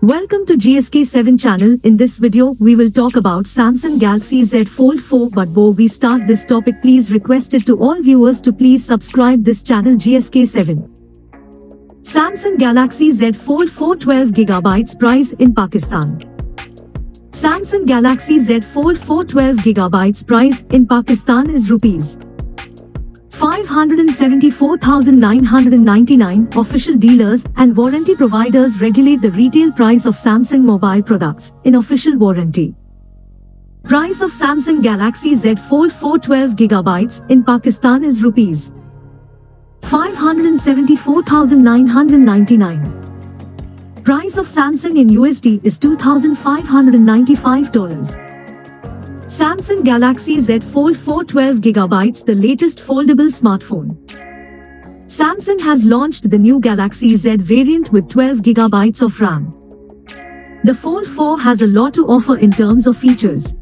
Welcome to GSK7 channel. In this video, we will talk about Samsung Galaxy Z Fold 4. But before we start this topic, please requested to all viewers to please subscribe this channel GSK7. Samsung Galaxy Z Fold 4 12GB price in Pakistan. Samsung Galaxy Z Fold 4 12GB price in Pakistan is Rs. 574,999. Official dealers and warranty providers regulate the retail price of Samsung mobile products in official warranty. Price of Samsung Galaxy Z Fold 4 12GB in Pakistan is Rs. 574,999. Price of Samsung in USD is $2,595. Samsung Galaxy Z Fold 4 12GB, the latest foldable smartphone. Samsung has launched the new Galaxy Z variant with 12GB of RAM. The Fold 4 has a lot to offer in terms of features.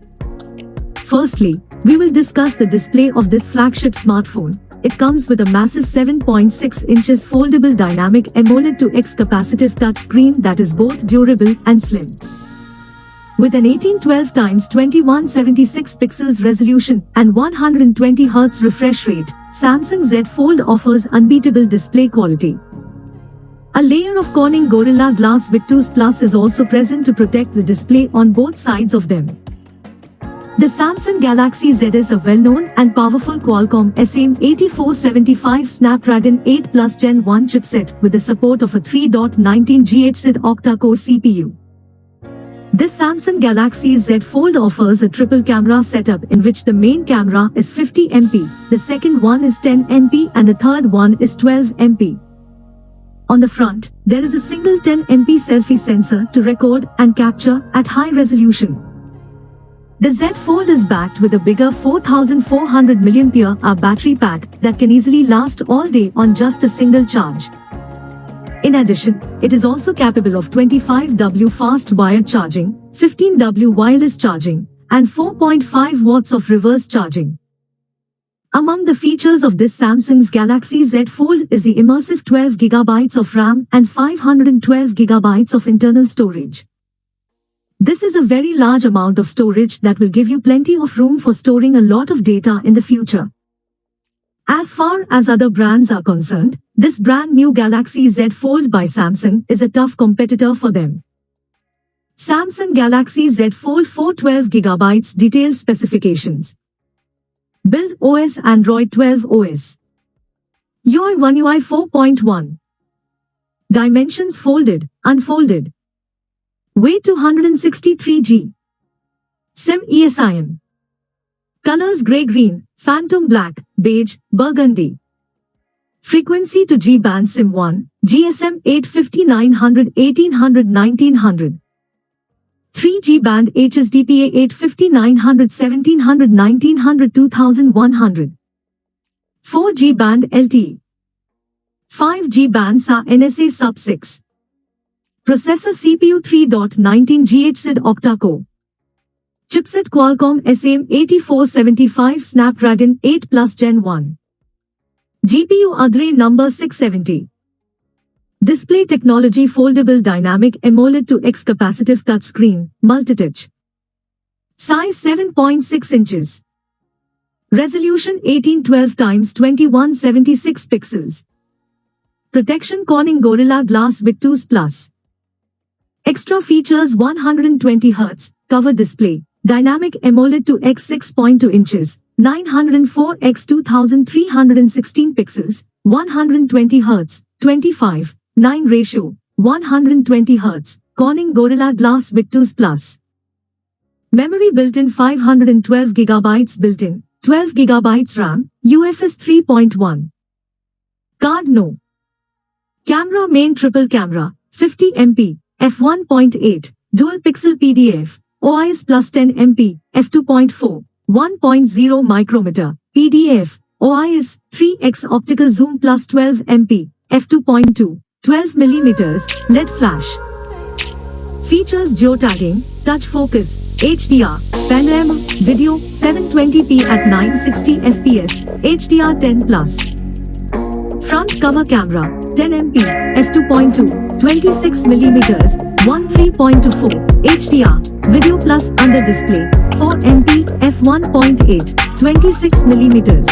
Firstly, we will discuss the display of this flagship smartphone. It comes with a massive 7.6 inches foldable dynamic AMOLED to X capacitive touchscreen that is both durable and slim. With an 1812x2176 pixels resolution and 120Hz refresh rate, Samsung Z Fold offers unbeatable display quality. A layer of Corning Gorilla Glass Victus Plus is also present to protect the display on both sides of them. The Samsung Galaxy Z is a well-known and powerful Qualcomm SM8475 Snapdragon 8 Plus Gen 1 chipset with the support of a 3.19 GHz octa-core CPU. This Samsung Galaxy Z Fold offers a triple camera setup in which the main camera is 50 MP, the second one is 10 MP and the third one is 12 MP. On the front, there is a single 10 MP selfie sensor to record and capture at high resolution. The Z Fold is backed with a bigger 4400 mAh battery pack that can easily last all day on just a single charge. In addition, it is also capable of 25W fast wired charging, 15W wireless charging, and 4.5 watts of reverse charging. Among the features of this Samsung's Galaxy Z Fold is the immersive 12GB of RAM and 512GB of internal storage. This is a very large amount of storage that will give you plenty of room for storing a lot of data in the future. As far as other brands are concerned, this brand new Galaxy Z Fold by Samsung is a tough competitor for them. Samsung Galaxy Z Fold 4 12GB detailed specifications. Build OS Android 12 OS. UI One UI 4.1. Dimensions folded, unfolded. Weight 263 g. SIM ESIM. Colors grey-green, phantom black, beige, burgundy. Frequency to G-band SIM 1, GSM 850 900 1800 1900. 3G band HSDPA 850 900 1700 1900 2100. 4G band LTE. 5G band SA NSA sub-6. Processor CPU 3.19 GHz octa-core. Chipset Qualcomm SM8475 Snapdragon 8 Plus Gen 1. GPU Adreno number 670. Display technology foldable dynamic AMOLED to X capacitive touchscreen, multitouch. Size 7.6 inches. Resolution 1812x2176 pixels. Protection Corning Gorilla Glass Victus Plus. Extra features 120Hz, cover display, dynamic AMOLED to X 6.2 inches, 904x2316 pixels, 120Hz, 25:9 ratio, 120Hz, Corning Gorilla Glass Victus Plus. Memory built-in 512GB built-in, 12GB RAM, UFS 3.1. Card no. Camera main triple camera, 50 MP. f1.8, dual pixel PDF, OIS plus 10 MP, f2.4, 1.0 micrometer, PDF, OIS, 3x optical zoom plus 12 MP, f2.2, 12 mm, LED flash. Features geotagging, touch focus, HDR, panorama, video, 720p at 960 fps, HDR10+. Front cover camera, 10 MP, f2.2, 26mm, 13.24 HDR, Video Plus Under Display, 4MP, f1.8, 26mm.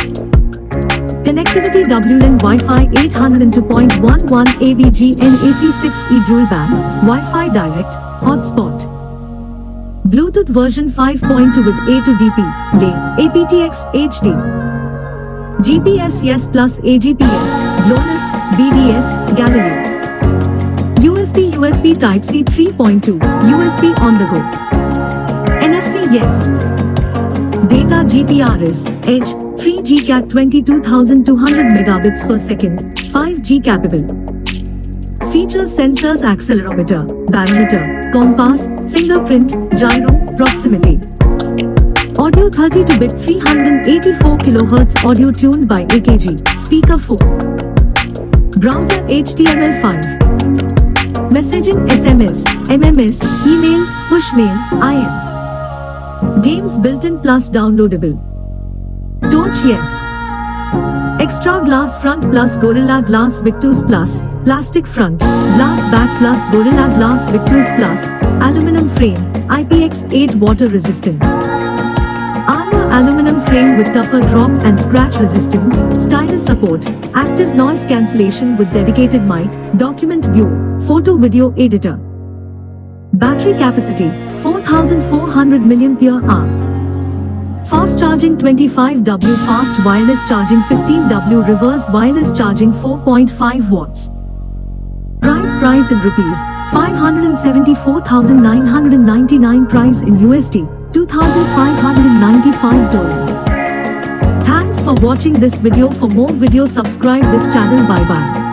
Connectivity WLAN Wi-Fi 802.11 ABG NAC 6E Dual Band, Wi-Fi Direct, Hotspot. Bluetooth version 5.2 with A to DP, DA, aptX HD. GPS Yes Plus AGPS, GLONASS, BDS, Galileo. USB Type-C 3.2, USB on the go. NFC Yes. Data GPRS, Edge, 3G Cat 22,200 megabits per second, 5G capable. Features sensors accelerometer, barometer, compass, fingerprint, gyro, proximity. Audio 32-bit 384 kHz audio tuned by AKG, speaker 4. Browser HTML5. Messaging SMS, MMS, email, pushmail, IM. Games built-in plus downloadable. Torch Yes. Extra glass front plus Gorilla Glass Victus Plus, plastic front, glass back plus Gorilla Glass Victus Plus, aluminum frame, IPX8 water resistant. Armor aluminum frame with tougher drop and scratch resistance, stylus support, active noise cancellation with dedicated mic, document view, photo video editor. Battery capacity, 4,400 mAh. Fast charging 25W, fast wireless charging 15W, reverse wireless charging 4.5 watts. Price in rupees, 574,999. Price in USD, $2,595. Thanks for watching this video. For more videos, subscribe this channel. Bye bye.